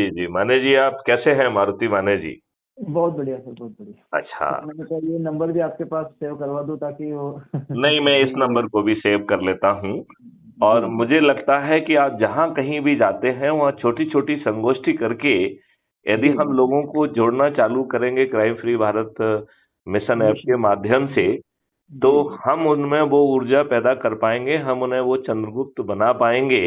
जी जी, माने जी आप कैसे हैं मारुति माने जी? बहुत बढ़िया सर, बहुत बढ़िया। अच्छा। तो मैंने कहा ये नंबर भी आपके पास सेव करवा दूं ताकि वो नहीं, मैं इस भूल नंबर को भी सेव कर लेता हूँ। जी और जी मुझे लगता है कि आप जहाँ कहीं भी जाते हैं वहाँ छोटी-छोटी संगोष्ठी करके यदि जी हम जी लोगों को जोड़ना चालू करेंगे crime free Bharat mission app के मिशन माध्यम से, जी तो जी जी हम उनमें वो ऊर्जा पैदा कर पाएँगे, हम उन्हें वो चंद्रगुप्त बना पाएँगे।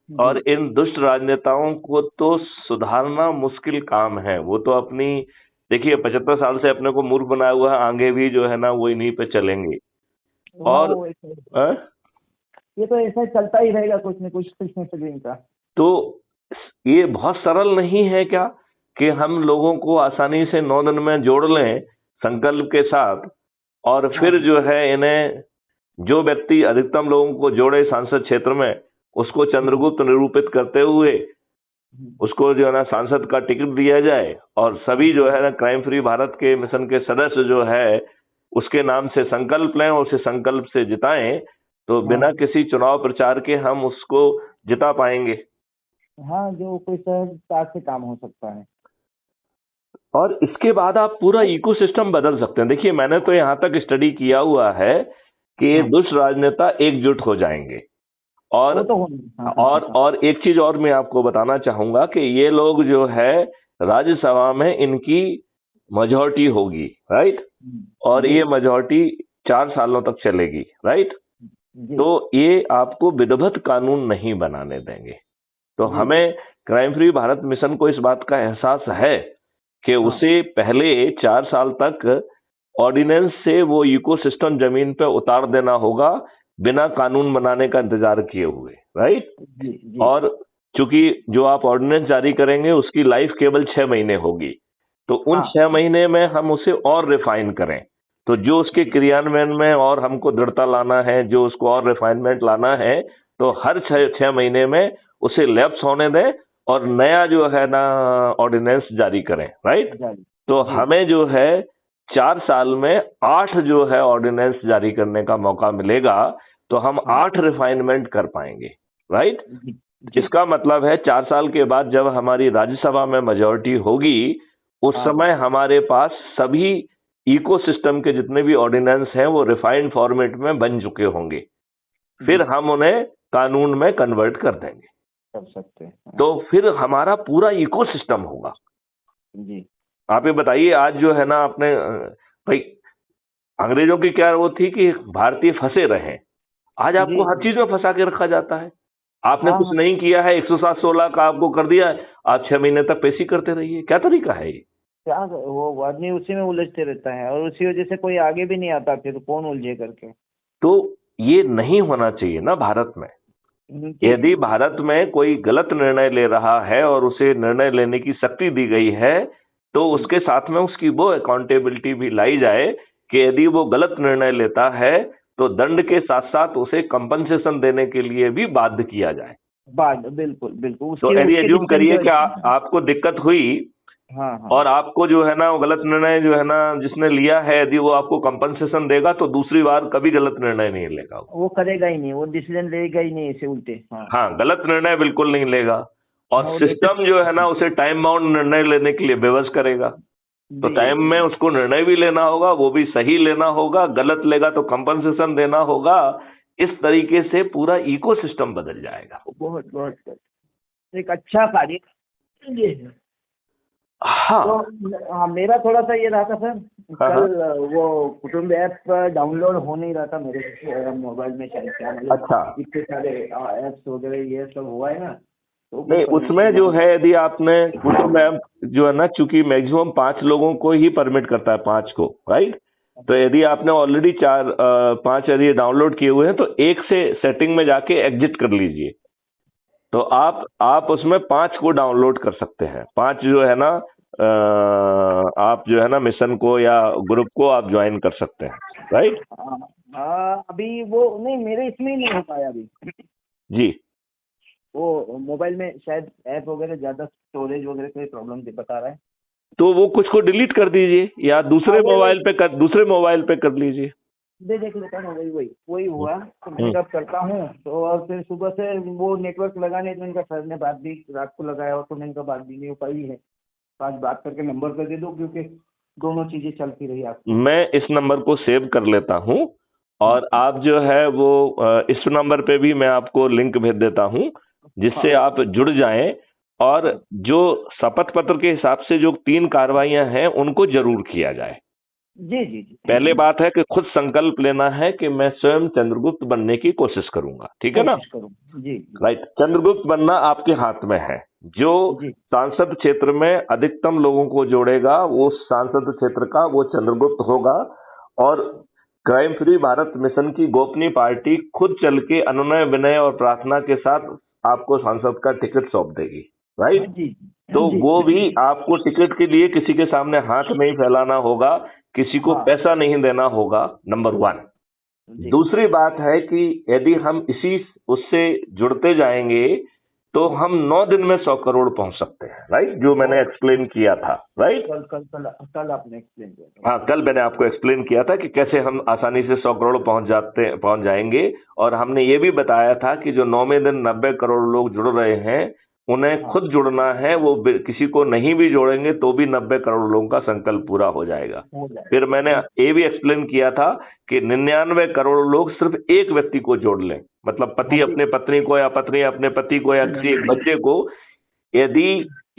जी और इन दुष्ट राजनेताओं को तो सुधारना मुश्किल काम है। वो तो अपनी देखिए 75 साल से अपने को मूर्ख बनाया हुआ है, आगे भी जो है ना वो इन्हीं पे चलेंगे। हाँ और वो ऐसा अ, ये तो ऐसा चलता ही रहेगा कुछ न कुछ इनका। तो ये बहुत सरल नहीं है क्या कि हम लोगों को आसानी से 9 दिन में जोड़ लें संकल्प के साथ, और हाँ फिर हाँ जो है इन्हें जो व्यक्ति अधिकतम लोगों को जोड़े सांसद क्षेत्र में, उसको हम्म, चंद्रगुप्त निरूपित करते हुए हम्म, उसको जो है ना सांसद का टिकट दिया जाए, और सभी जो जी है ना क्राइम फ्री भारत के मिशन के सदस्य जो है उसके नाम से संकल्प लें और उसे संकल्प से जिताएं, तो बिना हाँ किसी चुनाव प्रचार के हम उसको जिता पाएंगे। हाँ जो कोई सहजता से काम हो सकता है। और इसके बाद आप पूरा इकोसिस्टम बदल सकते हैं। देखिए मैंने तो यहाँ तक स्टडी किया हुआ है कि ये हाँ दुष्ट राजनेता एकजुट हो जाएंगे। और वो तो होना हाँ हाँ हाँ और हाँ और एक चीज और मैं आपको बताना चाहूंगा कि ये लोग जो है राज्यसभा में इनकी मेजॉरिटी होगी, राइट? और जी ये मेजॉरिटी 4 सालों तक चलेगी, राइट? जी तो ये आपको विधिवत कानून नहीं बनाने देंगे। तो जी हमें क्राइम फ्री भारत मिशन को इस बात का एहसास है कि हाँ उसे पहले 4 साल तक ऑर्डिनेंस से वो इकोसिस्टम जमीन पे उतार देना होगा, बिना कानून बनाने का इंतजार किए हुए, राइट? जी जी और चूंकि जो आप ऑर्डिनेंस जारी करेंगे उसकी लाइफ केवल 6 महीने होगी, तो उन हाँ 6 महीने में हम उसे और रिफाइन करें। तो जो उसके जी क्रियान्वयन में और हमको दृढ़ता लाना है, जो उसको और रिफाइनमेंट लाना है, तो हर 6 महीने में उसे लैप्स होने दें और नया जो है ना ऑर्डिनेंस जारी करें, राइट? जारी तो जी हमें जो है 4 साल में 8 जो है ऑर्डिनेंस जारी करने का मौका मिलेगा, तो हम हाँ 8 रिफाइनमेंट कर पाएंगे, राइट? जी जी इसका मतलब है 4 साल के बाद जब हमारी राज्यसभा में मेजॉरिटी होगी, उस हाँ समय हमारे पास सभी इकोसिस्टम के जितने भी ऑर्डिनेंस हैं वो रिफाइंड फॉर्मेट में बन चुके होंगे। फिर जी हम उन्हें कानून में कन्वर्ट कर देंगे, कर सकते हैं तो हाँ, फिर हमारा पूरा इकोसिस्टम होगा। जी आप ये बताइए, आज जो है ना आपने भाई अंग्रेजों की क्या वो थी कि भारतीय फंसे रहे, आज जी आपको हर चीज में फंसा के रखा जाता है। आपने हाँ कुछ हाँ नहीं किया है, 107-16 का आपको कर दिया है, आप 6 महीने तक पेशी करते रहिए। क्या तरीका है ये? क्या वो आदमी उसी में उलझते रहता है और उसी वजह से कोई आगे भी नहीं आता फिर कौन उलझे करके। तो ये नहीं होना चाहिए ना भारत में। जी यदि भारत में कोई गलत निर्णय ले रहा है और उसे निर्णय लेने की शक्ति दी गई है, तो उसके साथ में उसकी वो अकाउंटेबिलिटी भी लाई जाए कि यदि वो गलत निर्णय लेता है तो दंड के साथ साथ उसे कंपनसेशन देने के लिए भी बाध्य किया जाए। बाद बिल्कुल बिल्कुल तो उसके यदि उसके एज्यूम डिसीजन करिए पे कि आपको दिक्कत हुई हाँ हाँ और आपको जो है ना वो गलत निर्णय जो है ना जिसने लिया है, यदि वो आपको कंपनसेशन देगा तो दूसरी बार कभी गलत निर्णय नहीं लेगा वो। वो करेगा ही नहीं वो डिसीजन लेगा ही नहीं ऐसे उल्टे हाँ हाँ, गलत निर्णय बिल्कुल नहीं लेगा। और हाँ वो लेते सिस्टम जो है ना उसे टाइम बाउंड निर्णय लेने के लिए विवश करेगा। तो जी टाइम में उसको निर्णय भी लेना होगा, वो भी सही लेना होगा, गलत लेगा तो कंपनसेशन देना होगा। इस तरीके से पूरा इकोसिस्टम बदल जाएगा। बहुत बहुत एक अच्छा कार्य ये है। तो हाँ हाँ मेरा थोड़ा सा ये रहा था सर हाँ कल हाँ। वो कुटुंब ऐप डाउनलोड हो नहीं रहा था मेरे मोबाइल में शायद क्या मतलब अच्छा, इतने सारे ऐप्स वगैरह ये सब हुआ है ना तो कुछ नहीं उसमें परमिशन जो मांग है यदि आपने कुटुंब ऐप जो है ना, चूंकि मैक्सिमम 5 लोगों को ही परमिट करता है, 5 को, राइट? तो यदि आपने ऑलरेडी 5 यदि डाउनलोड किए हुए हैं तो एक से सेटिंग में जाके एग्जिट कर लीजिए। तो आप उसमें 5 को डाउनलोड कर सकते हैं। 5 जो है ना आप जो है ना मिशन को या ग्रुप को आप ज्वाइन कर सकते हैं, राइट? हाँ अभी वो नहीं मेरे इसमें ही नहीं हो पाया अभी जी। वो मोबाइल में शायद ऐप वगैरह ज़्यादा स्टोरेज वगैरह कोई प्रॉब्लम बता रहा है। तो वो कुछ को डिलीट कर दीजिए या हाँ दूसरे वही मोबाइल पे कर लीजिए। देख लेता हूँ, वही वही वही हुआ तो मैं जब करता हूँ तो, और फिर सुबह से वो नेटवर्क लगा नहीं तो इनका सर ने बात भी रात को लगाया और तो मैं इनका बात भी नहीं हो पाई है। तो आज बात करके नंबर कर दे दो, क्योंकि दोनों चीजें चलती रही आपकी। मैं इस नंबर को सेव कर लेता हूं और आप जो है वो इस नंबर पे भी मैं आपको लिंक भेज देता हूं, जिससे आप जुड़ जाएं और जो शपथ पत्र के हिसाब से जो 3 कार्रवाइयां हैं उनको जरूर किया जाए। जी जी जी, पहले बात है कि खुद संकल्प लेना है कि मैं स्वयं चंद्रगुप्त बनने की कोशिश करूंगा, ठीक है ना? कोशिश करूँ जी। राइट, चंद्रगुप्त बनना आपके हाथ में है। जो जी सांसद क्षेत्र में अधिकतम लोगों को जोड़ेगा वो सांसद क्षेत्र का वो चंद्रगुप्त होगा। और क्राइम फ्री भारत मिशन की गोपनीय पार्टी खुद चल के अनुनय विनय और प्रार्थना के साथ आपको सांसद का टिकट सौंप देगी, राइट? जी तो जी वो भी आपको टिकट के लिए किसी के सामने हाथ नहीं फैलाना होगा, किसी को हाँ। पैसा नहीं देना होगा, नंबर 1। जी दूसरी बात है कि यदि हम इसी उससे जुड़ते जाएंगे तो हम 9 दिन में 100 करोड़ पहुंच सकते हैं, राइट? जो मैंने एक्सप्लेन किया था, राइट? कल कल कल कल आपने एक्सप्लेन किया था। हाँ, कल मैंने आपको एक्सप्लेन किया था कि कैसे हम आसानी से 100 करोड़ पहुंच जाएंगे। और हमने ये भी बताया था कि जो 9वें दिन 90 करोड़ लोग जुड़ रहे हैं उन्हें खुद जुड़ना है, वो किसी को नहीं भी जोड़ेंगे तो भी 90 करोड़ लोगों का संकल्प पूरा हो जाएगा। फिर मैंने ये भी एक्सप्लेन किया था कि 99 करोड़ लोग सिर्फ एक व्यक्ति को जोड़ लें, मतलब पति अपने पत्नी को या पत्नी अपने पति को या किसी एक बच्चे को, यदि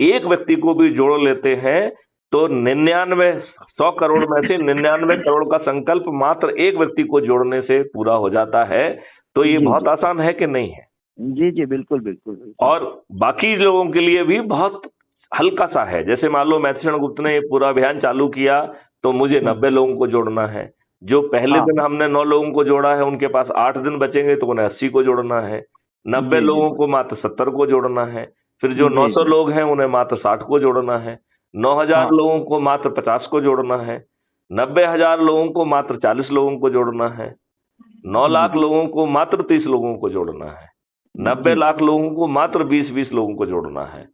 एक व्यक्ति को भी जोड़ लेते हैं तो 100 करोड़ में से 99 करोड़ का संकल्प मात्र एक व्यक्ति को जोड़ने से पूरा हो जाता है। तो ये बहुत आसान है कि नहीं है? जी जी, बिल्कुल बिल्कुल बिल्कुल। और बाकी लोगों के लिए भी बहुत हल्का सा है। जैसे मान लो मैथिषण गुप्त ने ये पूरा अभियान चालू किया तो मुझे 90 लोगों को जोड़ना है। जो पहले दिन हमने 9 लोगों को जोड़ा है उनके पास 8 दिन बचेंगे तो उन्हें 80 को जोड़ना है। 90 लोगों को मात्र 70 को जोड़ना है। फिर जो 900 लोग हैं उन्हें मात्र 60 को जोड़ना है। 9000 लोगों को मात्र 50 को जोड़ना है। 90,000 लोगों को मात्र 40 लोगों को जोड़ना है। 9 लाख लोगों को मात्र 30 लोगों को जोड़ना है। 90 लाख लोगों को मात्र 20-20 लोगों को जोड़ना है।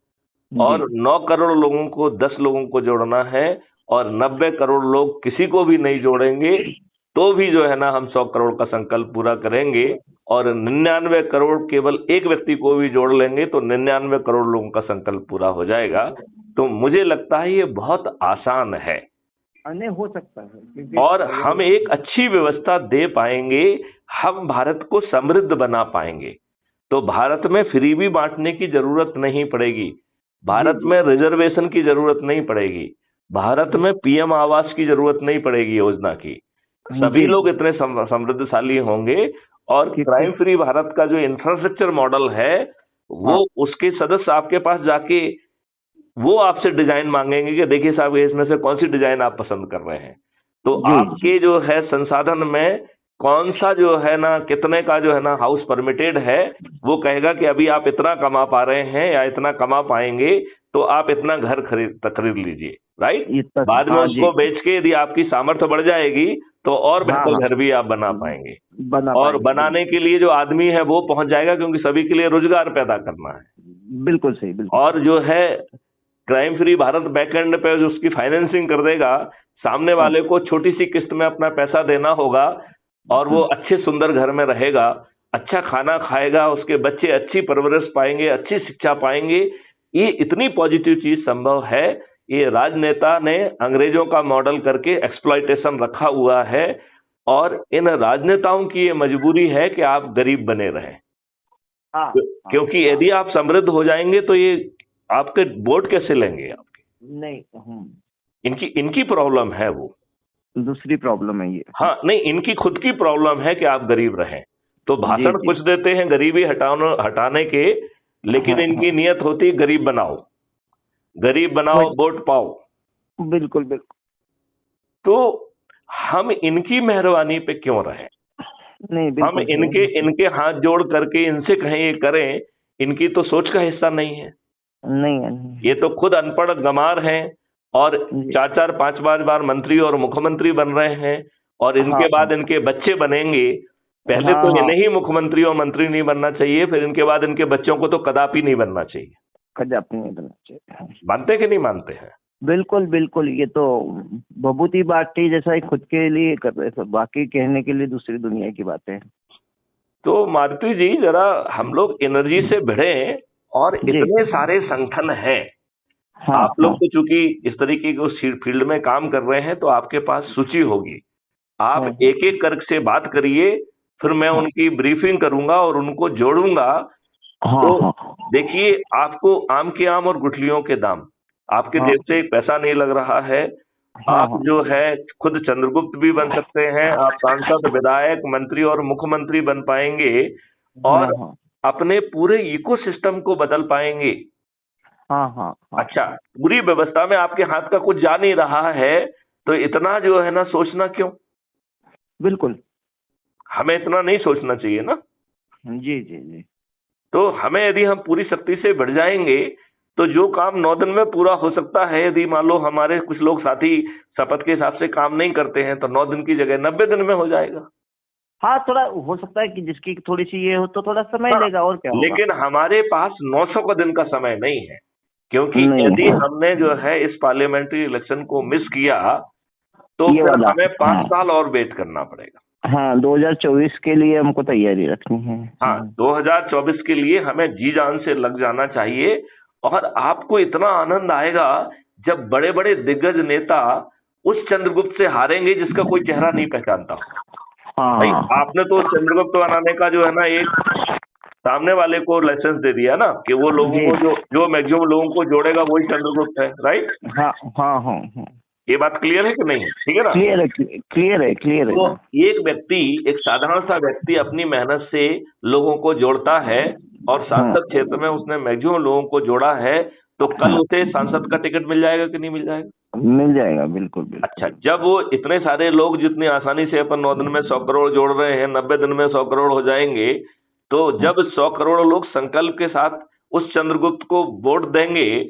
और 9 करोड़ लोगों को 10 लोगों को जोड़ना है। और 90 करोड़ लोग किसी को भी नहीं जोड़ेंगे तो भी जो है ना हम 100 करोड़ का संकल्प पूरा करेंगे। और 99 करोड़ केवल एक व्यक्ति को भी जोड़ लेंगे तो 99 करोड़ लोगों का संकल्प पूरा हो जाएगा। तो मुझे लगता है ये बहुत आसान है हो सकता है और हम एक अच्छी व्यवस्था दे पाएंगे, हम भारत को समृद्ध बना पाएंगे। तो भारत में फ्रीबी बांटने की जरूरत नहीं पड़ेगी, भारत में रिजर्वेशन की जरूरत नहीं पड़ेगी, भारत में पीएम आवास की जरूरत नहीं पड़ेगी योजना की। सभी लोग इतने समृद्धशाली होंगे और क्राइम फ्री भारत का जो इंफ्रास्ट्रक्चर मॉडल है वो उसके सदस्य आपके पास जाके वो आपसे डिजाइन मांगेंगे कि देखिए साहब इसमें से कौन सी डिजाइन आप पसंद कर रहे हैं। तो आपके जो है संसाधन में कौन सा जो है ना कितने का जो है ना हाउस परमिटेड है, वो कहेगा कि अभी आप इतना कमा पा रहे हैं या इतना कमा पाएंगे तो आप इतना घर खरीद लीजिए, राइट? बाद में उसको बेच के यदि आपकी सामर्थ्य बढ़ जाएगी तो और बेहतर घर भी आप बना पाएंगे। और बनाने के लिए जो आदमी है वो पहुंच जाएगा, क्योंकि सभी के लिए रोजगार पैदा करना है। बिल्कुल सही, बिल्कुल। और जो है क्राइम फ्री भारत बैकएंड पे जो उसकी फाइनेंसिंग कर देगा, सामने वाले को छोटी सी किस्त में अपना पैसा देना होगा और वो अच्छे सुंदर घर में रहेगा, अच्छा खाना खाएगा, उसके बच्चे अच्छी परवरिश पाएंगे, अच्छी शिक्षा पाएंगे। ये इतनी पॉजिटिव चीज संभव है। ये राजनेता ने अंग्रेजों का मॉडल करके एक्सप्लॉयटेशन रखा हुआ है और इन राजनेताओं की ये मजबूरी है कि आप गरीब बने रहें। क्योंकि यदि आप समृद्ध हो जाएंगे तो ये आपके वोट कैसे लेंगे आपके? नहीं, इनकी प्रॉब्लम है, वो दूसरी प्रॉब्लम है ये। हाँ, नहीं, इनकी खुद की प्रॉब्लम है कि आप गरीब रहें। तो भाषण कुछ देते हैं गरीबी हटाने के, लेकिन इनकी नियत होती गरीब बनाओ वोट पाओ। बिल्कुल बिल्कुल। तो हम इनकी मेहरबानी पे क्यों रहें? नहीं, हम इनके हाथ जोड़ करके इनसे कहें ये करें, इनकी तो सोच का हिस्सा नहीं है। नहीं, ये तो खुद अनपढ़ गंवार हैं और 4-4, 5-5 बार मंत्री और मुख्यमंत्री बन रहे हैं और इनके बाद इनके बच्चे बनेंगे। पहले तो इन्हें ही मुख्यमंत्री और मंत्री नहीं बनना चाहिए, फिर इनके बाद इनके बच्चों को तो कदापि नहीं बनना चाहिए। कदापि नहीं बनना चाहिए। मानते कि नहीं मानते हैं? बिल्कुल बिल्कुल, ये तो बबूती बाटी जैसा ही खुद के लिए कर रहे थे, बाकी कहने के लिए दूसरी दुनिया की बातें। तो मारुति जी जरा हम लोग एनर्जी से भिड़े, और जी। इतने सारे संगठन हैं। हाँ आप लोग हाँ तो चूंकि इस तरीके के उस फील्ड में काम कर रहे हैं तो आपके पास सूची होगी। आप हाँ एक एक करके से बात करिए, फिर मैं हाँ उनकी ब्रीफिंग करूंगा और उनको जोड़ूंगा। हाँ तो हाँ देखिए, आपको आम के आम और गुठलियों के दाम, आपके हाँ जेब से एक पैसा नहीं लग रहा है। हाँ आप हाँ जो है खुद चंद्रगुप्त भी बन सकते हैं, आप सांसद, विधायक, मंत्री और मुख्यमंत्री बन पाएंगे, हाँ और हाँ अपने पूरे इकोसिस्टम को बदल पाएंगे। हाँ हाँ हाँ। अच्छा, पूरी व्यवस्था में आपके हाथ का कुछ जा नहीं रहा है, तो इतना जो है ना सोचना क्यों? बिल्कुल। हमें इतना नहीं सोचना चाहिए ना। जी जी जी। तो हमें, यदि हम पूरी शक्ति से बढ़ जाएंगे, तो जो काम 9 दिन में पूरा हो सकता है, यदि मान लो हमारे कुछ लोग साथी शपथ के हिसाब से काम नहीं करते हैं, तो 9 दिन की जगह 90 दिन में हो जाएगा। हाँ, थोड़ा हो सकता है कि जिसकी थोड़ी सी ये हो तो थोड़ा समय हाँ, लेगा, और क्या होगा। लेकिन हमारे पास 900 का दिन का समय नहीं है, क्योंकि नहीं यदि है हमने जो है इस पार्लियामेंट्री इलेक्शन को मिस किया, तो ये फिर वाला। हमें 5 हाँ साल और वेट करना पड़ेगा। हाँ, 2024 के लिए हमको तैयारी रखनी है। हाँ, 2024 के लिए हमें जी जान से लग जाना चाहिए। और आपको इतना आनंद आएगा जब बड़े बड़े दिग्गज नेता उस चंद्रगुप्त से हारेंगे जिसका कोई चेहरा नहीं पहचानता। भाई, हाँ आपने तो चंद्रगुप्त बनाने का जो है ना एक सामने वाले को लाइसेंस दे दिया ना, कि वो लोगों जी। को जो जो मैक्सिमम लोगों को जोड़ेगा वही चंद्रगुप्त है, राइट? हाँ हाँ हाँ हाँ। ये बात क्लियर है कि नहीं? ठीक है ना? क्लियर है, क्लियर है, क्लियर है तो ना। एक व्यक्ति, एक साधारण सा व्यक्ति अपनी मेहनत से लोगों को जोड़ता है, और हाँ सांसद क्षेत्र में उसने मैक्सिमम लोगों को जोड़ा है, तो कल हाँ, उसे सांसद का टिकट मिल जाएगा कि नहीं मिल जाएगा? मिल जाएगा, बिल्कुल अच्छा, बिल्कुल। जब वो इतने सारे लोग जितनी आसानी से अपन 9 दिन में 100 करोड़ जोड़ रहे हैं, 90 दिन में 100 करोड़ हो जाएंगे। तो हाँ, जब 100 करोड़ लोग संकल्प के साथ उस चंद्रगुप्त को वोट देंगे,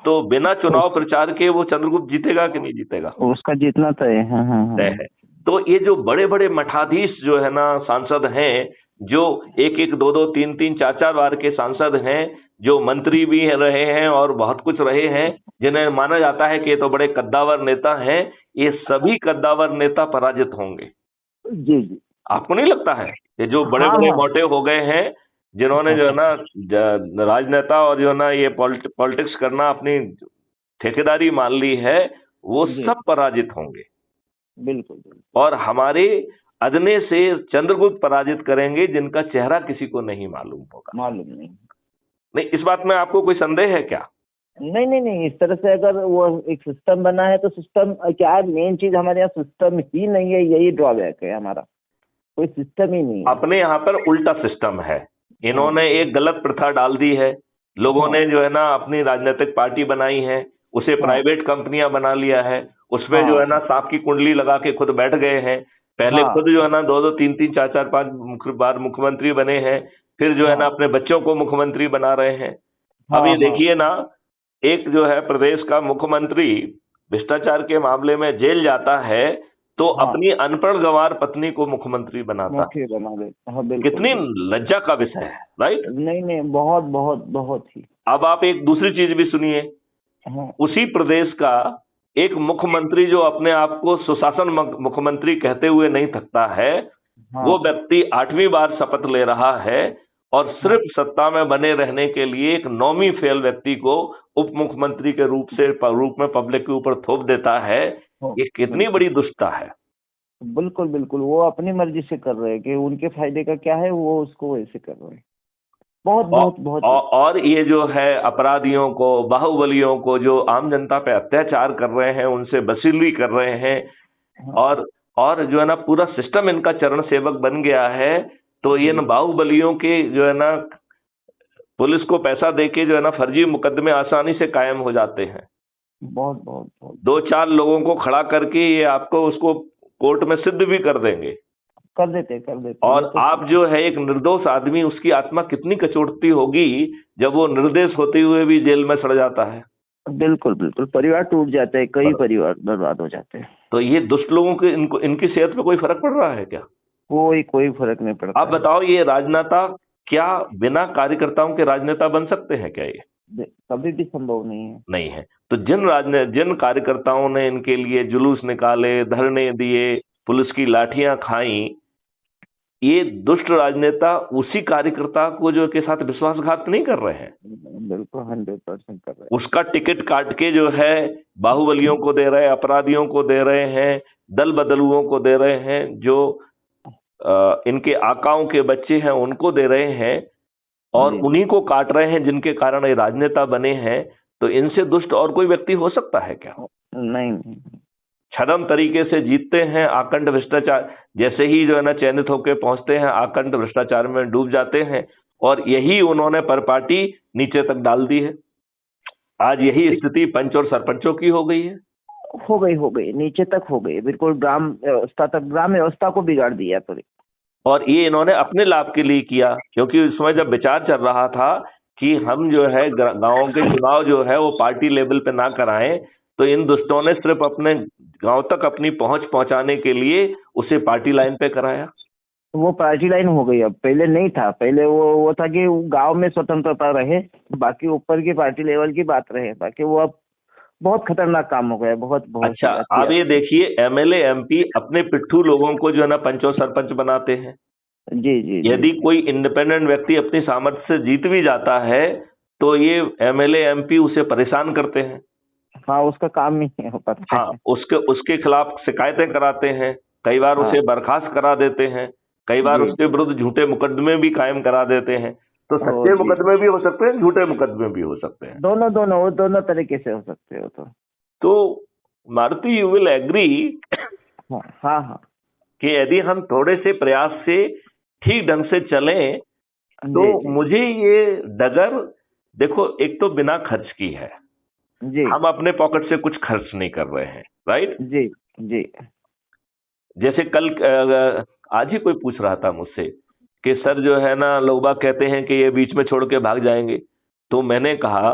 तो बिना चुनाव प्रचार के वो चंद्रगुप्त जीतेगा कि नहीं जीतेगा? उसका जीतना तय है। हाँ हाँ तय हाँ। है। तो ये जो बड़े बड़े मठाधीश जो है ना सांसद हैं, जो एक एक दो दो तीन तीन चार चार बार के सांसद हैं, जो मंत्री भी रहे हैं और बहुत कुछ रहे हैं, जिन्हें माना जाता है कि ये तो बड़े कद्दावर नेता हैं, ये सभी कद्दावर नेता पराजित होंगे। जी जी। आपको नहीं लगता है? ये जो बड़े हाँ बड़े हाँ मोटे हो गए हैं, जिन्होंने जो है ना राजनेता और जो है ना ये पॉलिटिक्स करना अपनी ठेकेदारी मान ली है, वो जी, सब पराजित होंगे। बिल्कुल बिल्कुल। और हमारे अदने से चंद्रगुप्त पराजित करेंगे, जिनका चेहरा किसी को नहीं मालूम होगा। मालूम नहीं। नहीं, इस बात में आपको कोई संदेह है क्या? नहीं नहीं नहीं, इस तरह से अगर वो एक सिस्टम बना है तो सिस्टम क्या है, मेन चीज हमारे यहाँ सिस्टम ही नहीं है, यही ड्रॉबैक है हमारा, कोई सिस्टम ही नहीं है। अपने यहाँ पर उल्टा सिस्टम है। हाँ इन्होंने एक गलत प्रथा डाल दी है। लोगों हाँ ने जो है ना अपनी राजनीतिक पार्टी बनाई है, उसे हाँ प्राइवेट कंपनियां बना लिया है। उसमें जो है हाँ ना सांप की कुंडली लगा के खुद बैठ गए हैं। पहले हाँ खुद जो है ना दो दो तीन तीन चार चार पांच बार मुख्यमंत्री बने हैं। फिर जो है ना हाँ अपने बच्चों को मुख्यमंत्री बना रहे हैं। अब हाँ ये हाँ देखिए ना, एक जो है प्रदेश का मुख्यमंत्री भ्रष्टाचार के मामले में जेल जाता है, तो हाँ, अपनी अनपढ़ गंवार पत्नी को मुख्यमंत्री बनाता है। मुख्य बना देते, हाँ बिल्कुल कितनी बिल्कुल। लज्जा का विषय है, राइट? नहीं नहीं, बहुत बहुत बहुत ही। अब आप एक दूसरी चीज भी सुनिए। हाँ उसी प्रदेश का एक मुख्यमंत्री, जो अपने आप को सुशासन मुख्यमंत्री कहते हुए नहीं थकता है, हाँ वो व्यक्ति 8वीं बार शपथ ले रहा है, और हाँ सिर्फ सत्ता में बने रहने के लिए एक नौमी फेल व्यक्ति को उप मुख्यमंत्री के रूप में पब्लिक के ऊपर थोप देता है। हाँ, ये कितनी बिल्कुल बड़ी दुष्टता है। बिल्कुल बिल्कुल, वो अपनी मर्जी से कर रहे हैं कि उनके फायदे का क्या है, वो उसको वैसे कर रहे हैं। बहुत और, बहुत बहुत ही। और ये जो है अपराधियों को, बाहुबलियों को, जो आम जनता पे अत्याचार कर रहे हैं, उनसे वसूली कर रहे हैं, हाँ और जो है ना पूरा सिस्टम इनका चरण सेवक बन गया है। तो ये जी, न बाहुबलियों के जो है ना पुलिस को पैसा देके जो है ना फर्जी मुकदमे आसानी से कायम हो जाते हैं। बहुत बहुत बहुत। दो चार लोगों को खड़ा करके ये आपको उसको कोर्ट में सिद्ध भी कर देंगे। कर देते ये और तो। आप जो है एक निर्दोष आदमी, उसकी आत्मा कितनी कचोटती होगी जब वो निर्दोष होते हुए भी जेल में सड़ जाता है। बिल्कुल बिल्कुल, परिवार टूट जाते हैं, कई परिवार बर्बाद हो जाते हैं। तो ये दुष्ट लोगों के इनकी सेहत पे कोई फर्क पड़ रहा है क्या? कोई कोई फर्क नहीं पड़ता आप है। बताओ, ये राजनेता क्या बिना कार्यकर्ताओं के राजनेता बन सकते हैं क्या? ये कभी भी संभव नहीं है। नहीं है। तो जिन कार्यकर्ताओं ने इनके लिए जुलूस निकाले, धरने दिए, पुलिस की लाठियां खाई, ये दुष्ट राजनेता उसी कार्यकर्ता को जो के साथ विश्वासघात नहीं कर रहे हैं, बिल्कुल 100% कर रहे उसका टिकट काट के जो है बाहुबलियों को दे रहे हैं, अपराधियों को दे रहे हैं, दल बदलुओं को दे रहे हैं, जो इनके आकाओं के बच्चे हैं उनको दे रहे हैं, और जी। उन्हीं को काट रहे हैं जिनके कारण ये राजनेता बने हैं। तो इनसे दुष्ट और कोई व्यक्ति हो सकता है क्या? नहीं नहीं। छद्म तरीके से जीतते हैं, आकंठ भ्रष्टाचार, जैसे ही जो है ना चयनित होकर पहुंचते हैं, आकंठ भ्रष्टाचार में डूब जाते हैं, और यही उन्होंने परपाटी नीचे तक डाल दी है। आज यही स्थिति पंच और सरपंचों की हो गई है। हो गई नीचे तक हो गई, बिल्कुल ग्राम व्यवस्था तक, ग्राम व्यवस्था को बिगाड़ दिया पूरी। और ये इन्होंने अपने लाभ के लिए किया, क्योंकि उस समय जब विचार चल रहा था कि हम जो है गांवों के चुनाव जो है वो पार्टी लेवल पे ना कराएं, तो इन दुष्टों ने सिर्फ अपने गांव तक अपनी पहुंच पहुंचाने के लिए उसे पार्टी लाइन पे कराया। वो पार्टी लाइन हो गई, अब पहले नहीं था। पहले वो था कि गांव में स्वतंत्रता रहे, बाकी ऊपर की पार्टी लेवल की बात रहे, बाकी वो अब बहुत खतरनाक काम हो गया, बहुत बहुत। अच्छा, अब ये देखिए, एमएलए एमपी अपने पिट्ठू लोगों को जो है ना पंच और सरपंच बनाते हैं। जी जी जी। यदि कोई इंडिपेंडेंट व्यक्ति अपनी सामर्थ्य से जीत भी जाता है तो ये एमएलए एमपी उसे परेशान करते हैं। हाँ, उसका काम ही है, पता है। हाँ, उसके खिलाफ शिकायतें कराते हैं, कई बार हाँ उसे बर्खास्त करा देते हैं, कई बार जी। उसके विरुद्ध झूठे मुकदमे भी कायम करा देते हैं। तो सच्चे जी। मुकदमे भी हो सकते हैं, झूठे मुकदमे भी हो सकते हैं। दोनों दोनों, वो दोनों तरीके से हो सकते हो। तो मारुति, यू विल एग्री हाँ हाँ हाँ। कि यदि हम थोड़े से प्रयास से ठीक ढंग से चलें तो जी जी मुझे ये डगर, देखो, एक तो बिना खर्च की है, जी हम अपने पॉकेट से कुछ खर्च नहीं कर रहे हैं, राइट। जी जी। जैसे कल आज ही कोई पूछ रहा था मुझसे कि सर जो है ना, लोग बाग कहते हैं कि ये बीच में छोड़ के भाग जाएंगे। तो मैंने कहा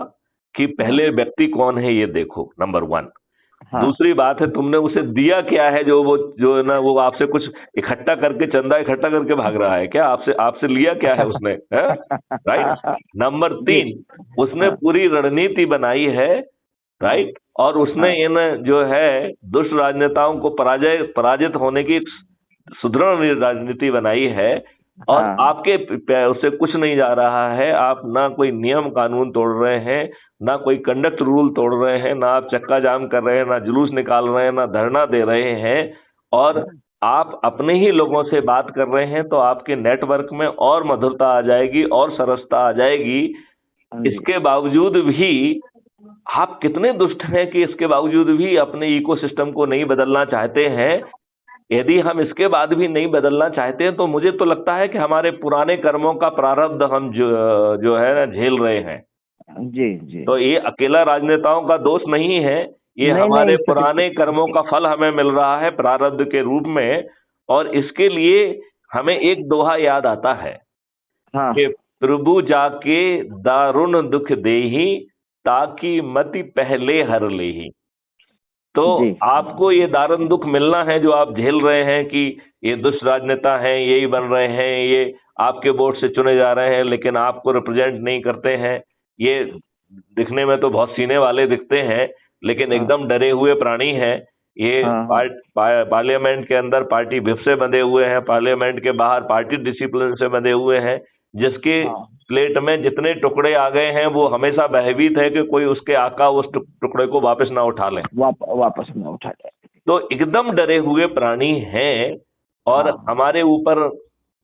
कि पहले व्यक्ति कौन है ये देखो, नंबर 1। हाँ दूसरी बात है, तुमने उसे दिया क्या है जो है ना वो आपसे कुछ इकट्ठा करके, चंदा इकट्ठा करके भाग रहा है क्या? आपसे लिया क्या है उसने, राइट। नंबर 3, उसने हाँ पूरी रणनीति बनाई है, राइट, और उसने हाँ इन जो है दुष्ट राजनेताओं को पराजित होने की सुदृढ़ राजनीति बनाई है, और हाँ। आपके उससे कुछ नहीं जा रहा है। आप ना कोई नियम कानून तोड़ रहे हैं, ना कोई कंडक्ट रूल तोड़ रहे हैं, ना आप चक्का जाम कर रहे हैं, ना जुलूस निकाल रहे हैं, ना धरना दे रहे हैं, और आप अपने ही लोगों से बात कर रहे हैं। तो आपके नेटवर्क में और मधुरता आ जाएगी और सरसता आ जाएगी। जी। इसके बावजूद भी आप कितने दुष्ट हैं कि इसके बावजूद भी अपने इकोसिस्टम को नहीं बदलना चाहते हैं। यदि हम इसके बाद भी नहीं बदलना चाहते हैं तो मुझे तो लगता है कि हमारे पुराने कर्मों का प्रारब्ध हम जो है ना झेल रहे हैं। जी जी। तो ये अकेला राजनेताओं का दोष नहीं है, ये नहीं हमारे नहीं, पुराने कर्मों का फल हमें मिल रहा है प्रारब्ध के रूप में। और इसके लिए हमें एक दोहा याद आता है हाँ कि प्रभु जाके दारुण दुख देही, ताकि मति पहले हर लेही। तो जी आपको ये दारुण दुख मिलना है जो आप झेल रहे हैं कि ये दुष्ट राजनेता हैं, यही बन रहे हैं, ये आपके वोट से चुने जा रहे हैं लेकिन आपको रिप्रेजेंट नहीं करते हैं। ये दिखने में तो बहुत सीने वाले दिखते हैं लेकिन हाँ एकदम डरे हुए प्राणी हैं। ये हाँ पार्लियामेंट के अंदर पार्टी व्हिप से बंधे हुए हैं, पार्लियामेंट के बाहर पार्टी डिसिप्लिन से बंधे हुए हैं, जिसके हाँ। प्लेट में जितने टुकड़े आ गए हैं वो हमेशा भयभीत है कि कोई उसके आका उस टुकड़े को वापस ना उठा लें। वापस में उठा जाए। तो एकदम डरे हुए प्राणी हैं, और हाँ हमारे ऊपर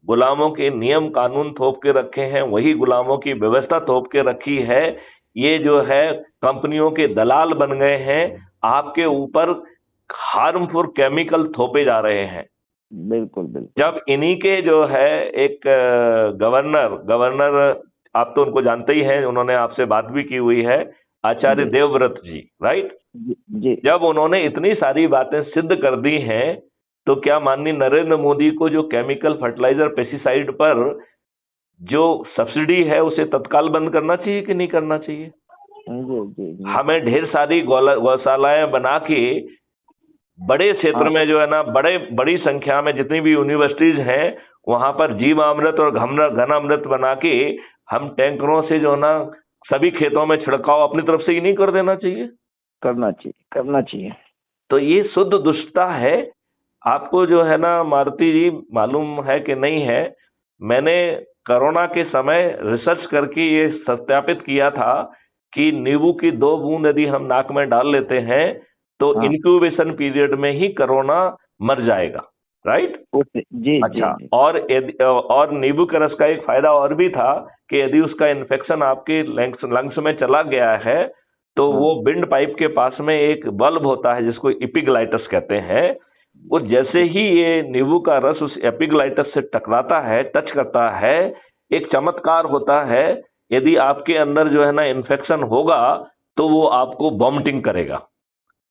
गुलामों के नियम कानून थोप के रखे हैं, वही गुलामों की व्यवस्था थोप के रखी है। ये जो है कंपनियों के दलाल बन गए हैं, आपके ऊपर हार्मफुल केमिकल थोपे जा रहे हैं। बिल्कुल बिल्कुल। जब इन्हीं के जो है एक गवर्नर, आप तो उनको जानते ही हैं, उन्होंने आपसे बात भी की हुई है, आचार्य जी देवव्रत जी, राइट। जी। जब उन्होंने इतनी सारी बातें सिद्ध कर दी हैं, तो क्या माननीय नरेंद्र मोदी को जो केमिकल फर्टिलाइजर पेस्टिसाइड पर जो सब्सिडी है उसे तत्काल बंद करना चाहिए कि नहीं करना चाहिए? जी जी जी। हमें ढेर सारी गौशालाएं बना के बड़े क्षेत्र हाँ में जो है ना, बड़ी संख्या में जितनी भी यूनिवर्सिटीज हैं वहां पर जीवामृत और घनामृत बना के हम टैंकरों से जो है ना सभी खेतों में छिड़काव अपनी तरफ से ही नहीं कर देना चाहिए? करना चाहिए। तो ये शुद्ध दुष्टता है। आपको जो है ना मारुति जी, मालूम है कि नहीं है, मैंने कोरोना के समय रिसर्च करके ये सत्यापित किया था कि नींबू की 2 बूंद यदि हम नाक में डाल लेते हैं तो हाँ। इंक्यूबेशन पीरियड में ही कोरोना मर जाएगा, राइट? ओके जी अच्छा, जी। और नींबू के रस का एक फायदा और भी था कि यदि उसका इन्फेक्शन आपके लंग्स में चला गया है तो हाँ। वो विंड पाइप के पास में एक बल्ब होता है जिसको एपिग्लाइटस कहते हैं, वो जैसे ही ये नींबू का रस उस एपिग्लाइटस से टकराता है, टच करता है, एक चमत्कार होता है। यदि आपके अंदर जो है ना इन्फेक्शन होगा तो वो आपको वॉमिटिंग करेगा।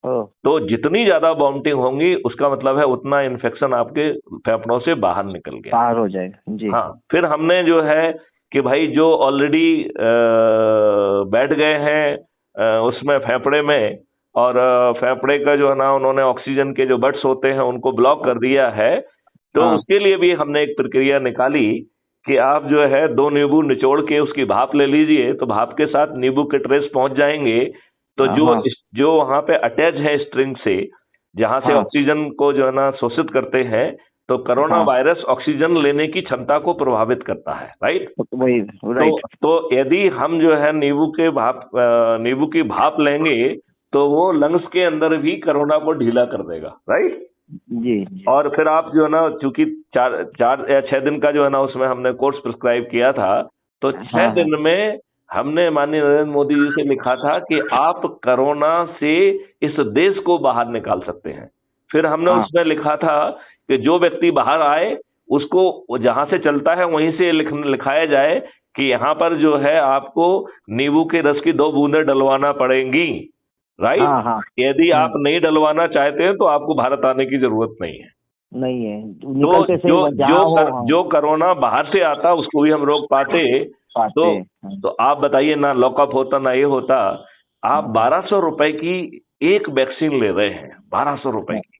तो जितनी ज्यादा वॉमिटिंग होंगी उसका मतलब है उतना इन्फेक्शन आपके फेफड़ों से बाहर निकल गया, बाहर हो जाएगा जी। हाँ, फिर हमने जो है कि भाई जो ऑलरेडी बैठ गए हैं उसमें फेफड़े में, और फेफड़े का जो है ना उन्होंने ऑक्सीजन के जो बट्स होते हैं उनको ब्लॉक कर दिया है, तो हाँ। उसके लिए भी हमने एक प्रक्रिया निकाली कि आप जो है 2 नींबू निचोड़ के उसकी भाप ले लीजिए, तो भाप के साथ नींबू के ट्रेस पहुंच जाएंगे, तो हाँ। जो वहां पे अटैच है स्ट्रिंग से, जहां से हाँ। ऑक्सीजन को जो है ना शोषित करते हैं, तो कोरोना हाँ। वायरस ऑक्सीजन लेने की क्षमता को प्रभावित करता है, राइट? वही राइट। तो यदि हम जो है नींबू की भाप लेंगे तो वो लंग्स के अंदर भी कोरोना को ढीला कर देगा, राइट? जी जी। और फिर आप जो है ना, चूंकि 4 या 6 दिन का जो है ना उसमें हमने कोर्स प्रिस्क्राइब किया था, तो 6 हाँ। दिन में हमने माननीय नरेंद्र मोदी जी से लिखा था कि आप कोरोना से इस देश को बाहर निकाल सकते हैं। फिर हमने हाँ। उसमें लिखा था कि जो व्यक्ति बाहर आए उसको जहां से चलता है वहीं से लिखाया जाए कि यहाँ पर जो है आपको नींबू के रस की 2 बूंदें डलवाना पड़ेंगी, राइट? हाँ। हाँ। यदि आप नहीं डलवाना चाहते हैं तो आपको भारत आने की जरूरत नहीं है। नहीं है, तो निकलते से जहाँ हो हाँ। जो कोरोना बाहर से आता उसको भी हम रोक पाते, तो हाँ। तो आप बताइए ना, लॉकअप होता ना ये होता। आप 1200 रुपए की एक वैक्सीन ले रहे हैं, 1200 रुपए की।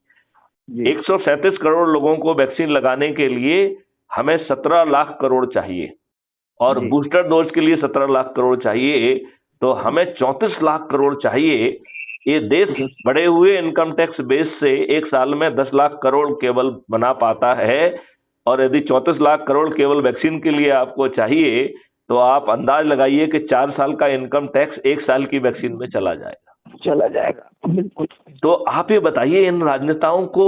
जी। 137 करोड़ लोगों को वैक्सीन लगाने के लिए हमें 17 लाख करोड़ चाहिए, और जी। बूस्टर डोज के लिए 17 लाख करोड़ चाहिए, तो हमें 34 लाख करोड़ चाहिए। ये देश बढ़े हुए इनकम टैक्स बेस से एक साल में 10 लाख करोड़ केवल बना पाता है, और यदि 34 लाख करोड़ केवल वैक्सीन के लिए आपको चाहिए, तो आप अंदाज लगाइए कि 4 साल का इनकम टैक्स 1 साल की वैक्सीन में चला जाएगा। बिल्कुल। तो आप ये बताइए, इन राजनेताओं को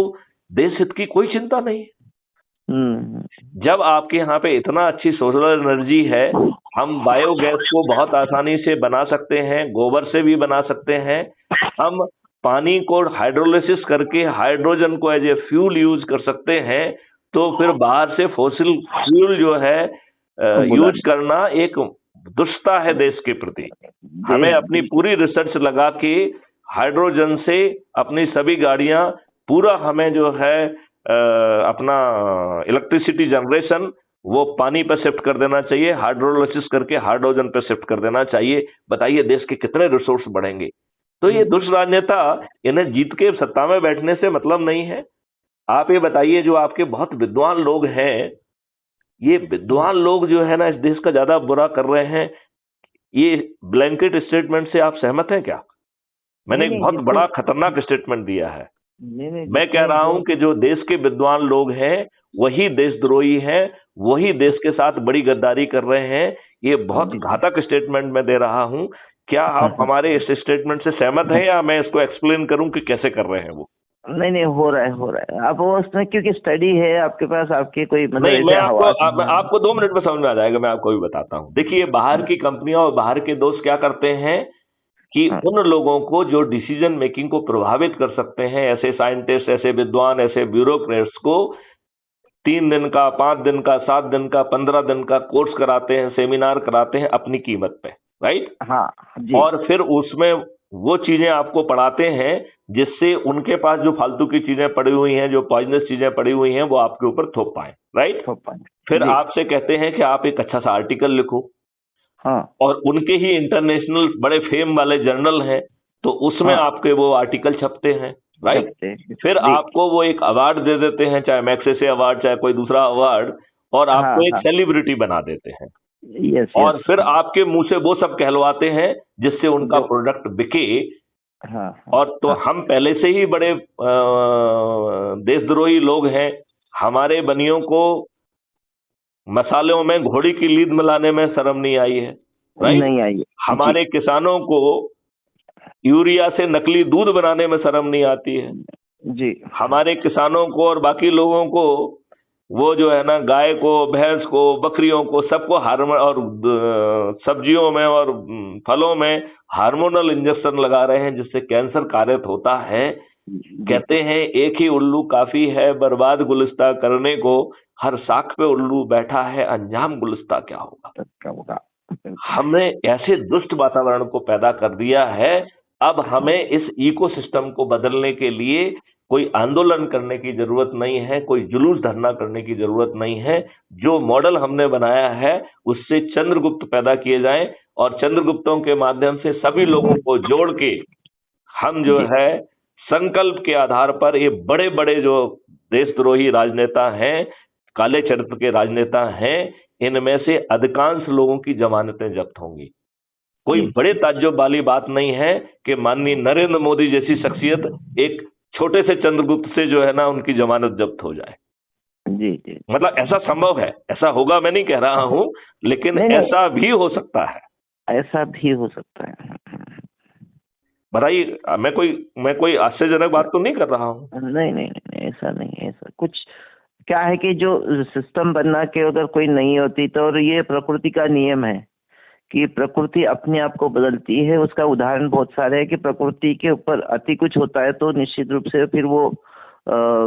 देश हित की कोई चिंता नहीं है? जब आपके यहाँ पे इतना अच्छी सोलर एनर्जी है, हम बायोगैस को बहुत आसानी से बना सकते हैं, गोबर से भी बना सकते हैं, हम पानी को हाइड्रोलिसिस करके हाइड्रोजन को एज ए फ्यूल यूज कर सकते हैं, तो फिर बाहर से फॉसिल फ्यूल जो है यूज करना एक दुष्टता है देश के प्रति। हमें अपनी पूरी रिसर्च लगा के हाइड्रोजन से अपनी सभी गाड़ियां, पूरा हमें जो है अपना इलेक्ट्रिसिटी जनरेशन वो पानी पर शिफ्ट कर देना चाहिए, हाइड्रोलिसिस करके हाइड्रोजन पर शिफ्ट कर देना चाहिए। बताइए देश के कितने रिसोर्स बढ़ेंगे। तो ये दुष्ट राजनेता, इन्हें जीत के सत्ता में बैठने से मतलब नहीं है। आप ये बताइए, जो आपके बहुत विद्वान लोग हैं, ये विद्वान लोग जो है ना इस देश का ज्यादा बुरा कर रहे हैं, ये ब्लैंकेट स्टेटमेंट से आप सहमत हैं क्या? मैंने एक बहुत बड़ा खतरनाक स्टेटमेंट दिया है। मैं कह रहा हूं कि जो देश के विद्वान लोग हैं वही देशद्रोही हैं, वही देश के साथ बड़ी गद्दारी कर रहे हैं। ये बहुत घातक स्टेटमेंट मैं दे रहा हूं। क्या आप हमारे इस स्टेटमेंट से सहमत हैं, या मैं इसको एक्सप्लेन करूं कि कैसे कर रहे हैं वो? नहीं, हो रहा है। आप वो उसमें क्योंकि स्टडी है आपके पास, आपकी कोई मतलब नहीं, मैं आपको 2 मिनट में समझ में आ जाएगा, मैं आपको भी बताता हूँ। देखिए, बाहर की कंपनियां और बाहर के दोस्त क्या करते हैं कि उन लोगों को जो डिसीजन मेकिंग को प्रभावित कर सकते हैं, ऐसे साइंटिस्ट, ऐसे विद्वान, ऐसे ब्यूरोक्रेट्स को 3 दिन का, 5 दिन का, 7 दिन का, 15 दिन का कोर्स कराते हैं, सेमिनार कराते हैं अपनी कीमत पे, राइट? हाँ जी। और फिर उसमें वो चीजें आपको पढ़ाते हैं जिससे उनके पास जो फालतू की चीजें पड़ी हुई हैं, जो पॉइजनस चीजें पड़ी हुई हैं, वो आपके ऊपर थोप पाए, राइट? फिर आपसे कहते हैं कि आप एक अच्छा सा आर्टिकल लिखो। हाँ। और उनके ही इंटरनेशनल बड़े फेम वाले जर्नल हैं, तो उसमें आपके वो आर्टिकल छपते हैं, राइट? फिर आपको वो एक अवार्ड दे देते हैं, चाहे मैग्सेसे अवार्ड, चाहे कोई दूसरा अवार्ड, और आपको एक सेलिब्रिटी बना देते हैं। यस और यस। फिर आपके मुंह से वो सब कहलवाते हैं जिससे उनका जो प्रोडक्ट बिके। हाँ और तो हाँ हम पहले से ही बड़े देशद्रोही लोग हैं। हमारे बनियों को मसालों में घोड़ी की लीद मिलाने में शर्म नहीं आई है, राइट। नहीं आई है जी। हमारे किसानों को यूरिया से नकली दूध बनाने में शर्म नहीं आती है। जी हमारे किसानों को और बाकी लोगों को वो जो है ना, गाय को, भैंस को, बकरियों को, सबको हार्मोन और सब्जियों में और फलों में हार्मोनल इंजेक्शन लगा रहे हैं जिससे कैंसर कारित होता है। जी। कहते हैं एक ही उल्लू काफी है बर्बाद गुलिस्ता करने को, हर साख पे उल्लू बैठा है अंजाम गुलिस्ता क्या होगा। तब क्या होगा। हमने ऐसे दुष्ट वातावरण को पैदा कर दिया है। अब हमें इस इकोसिस्टम को बदलने के लिए कोई आंदोलन करने की जरूरत नहीं है, कोई जुलूस धरना करने की जरूरत नहीं है। जो मॉडल हमने बनाया है उससे चंद्रगुप्त पैदा किए जाएं और चंद्रगुप्तों के माध्यम से सभी लोगों को जोड़ के हम जो जी है संकल्प के आधार पर ये बड़े बड़े जो देशद्रोही राजनेता हैं, काले चरित्र के राजनेता हैं, इनमें से अधिकांश लोगों की जमानतें जब्त होंगी। कोई जी बड़े ताज्जुब वाली बात नहीं है कि माननीय नरेंद्र मोदी जैसी शख्सियत एक छोटे से चंद्रगुप्त से जो है ना उनकी जमानत जब्त हो जाए। जी जी। मतलब ऐसा संभव है, ऐसा होगा मैं नहीं कह रहा हूं, लेकिन नहीं नहीं, ऐसा भी हो सकता है। ऐसा भी हो सकता है। बताइए, मैं कोई आश्चर्यजनक बात तो नहीं कर रहा हूं। नहीं नहीं नहीं, ऐसा नहीं है। ऐसा कुछ क्या है कि जो सिस्टम बनना के अगर कोई नहीं होती तो, और ये प्रकृति का नियम है कि प्रकृति अपने आप को बदलती है। उसका उदाहरण बहुत सारे हैं कि प्रकृति के ऊपर अति कुछ होता है तो निश्चित रूप से फिर वो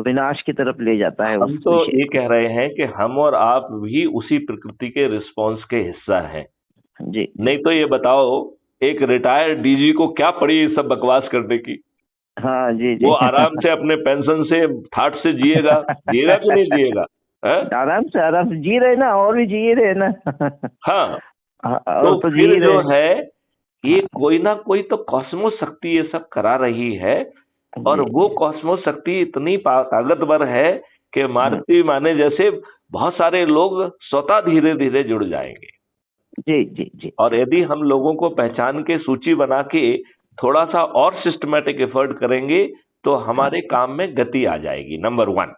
विनाश की तरफ ले जाता है। हम तो ये कह रहे हैं कि हम और आप भी उसी प्रकृति के रिस्पॉन्स के हिस्सा हैं। जी नहीं तो ये बताओ, एक रिटायर्ड डीजी को क्या पड़ी ये सब बकवास करने की। हाँ जी जी। वो आराम से अपने पेंशन से ठाट से जिएगा कि नहीं जिएगा, है? आराम से जी रहे ना, और भी जी रहे ना। हाँ, हाँ, तो और तो जी फिर जो रहे। है ये कोई ना कोई तो कॉस्मोस शक्ति ये सब करा रही है। और जी वो कॉस्मोस शक्ति इतनी ताकतवर है कि मारुति माने जैसे बहुत सारे लोग स्वतः धीरे धीरे जुड़ जाएंगे। जी जी जी। और यदि हम लोगों को पहचान के सूची बना के थोड़ा सा और सिस्टमेटिक एफर्ट करेंगे तो हमारे काम में गति आ जाएगी, नंबर 1।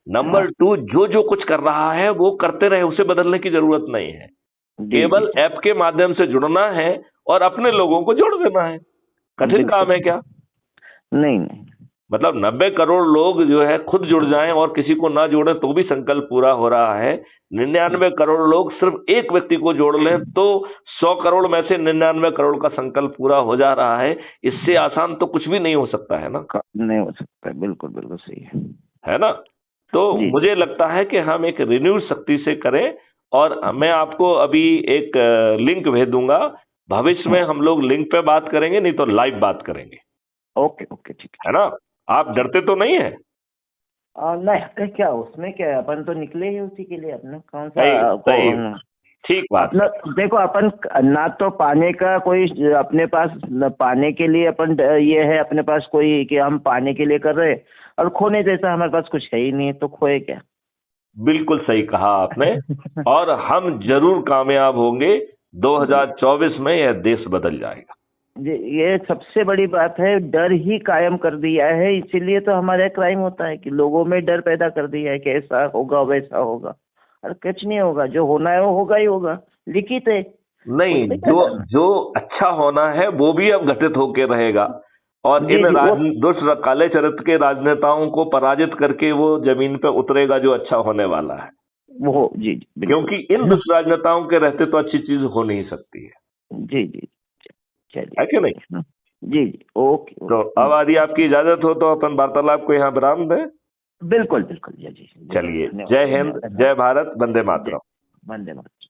नंबर 2, जो जो कुछ कर रहा है वो करते रहे, उसे बदलने की जरूरत नहीं है। जी केवल जी। ऐप के माध्यम से जुड़ना है और अपने लोगों को जोड़ देना है। कठिन काम है क्या? नहीं नहीं। मतलब 90 करोड़ लोग जो है खुद जुड़ जाएं और किसी को ना जोड़े तो भी संकल्प पूरा हो रहा है। 99 करोड़ लोग सिर्फ एक व्यक्ति को जोड़ लें तो 100 करोड़ में से 99 करोड़ का संकल्प पूरा हो जा रहा है। इससे आसान तो कुछ भी नहीं हो सकता है ना। नहीं हो सकता है, बिल्कुल बिल्कुल सही है ना। तो जी। मुझे लगता है कि हम एक रिन्यूड शक्ति से करें। और मैं आपको अभी एक लिंक भेज दूंगा। भविष्य में हम लोग लिंक पे बात करेंगे, नहीं तो लाइव बात करेंगे। ओके ओके ठीक है ना। आप डरते तो नहीं है? नहीं, क्या उसमें क्या है, अपन तो निकले ही उसी के लिए। अपने कौन सही, सा ठीक बात। अपना देखो, अपन ना तो पाने का कोई अपने पास, पाने के लिए अपन ये है अपने पास कोई कि हम पाने के लिए कर रहे, और खोने जैसा हमारे पास कुछ है ही नहीं, तो खोए क्या। बिल्कुल सही कहा आपने। और हम जरूर कामयाब होंगे। 2024 में यह देश बदल जाएगा। ये सबसे बड़ी बात है, डर ही कायम कर दिया है। इसीलिए तो हमारे क्राइम होता है कि लोगों में डर पैदा कर दिया है कि ऐसा होगा वैसा होगा। और कुछ नहीं होगा, जो होना है वो होगा ही होगा, लिखित है। नहीं, जो अच्छा होना है वो भी अब घटित होके रहेगा। और जी इन जी, दुष्ट काले चरित्र के राजनेताओं को पराजित करके वो जमीन पे उतरेगा जो अच्छा होने वाला है। वो जी जी बिल्कुल। क्योंकि इन दुष्ट राजनेताओं के रहते तो अच्छी चीज हो नहीं सकती है। जी जी, चलिए। है कि नहीं? जी जी, ओके तो अब यदि आपकी इजाजत हो तो अपन वार्तालाप को यहाँ विराम दें। बिल्कुल बिल्कुल जी जी। चलिए, जय हिंद, जय भारत, वंदे मातरम। वंदे मातरम।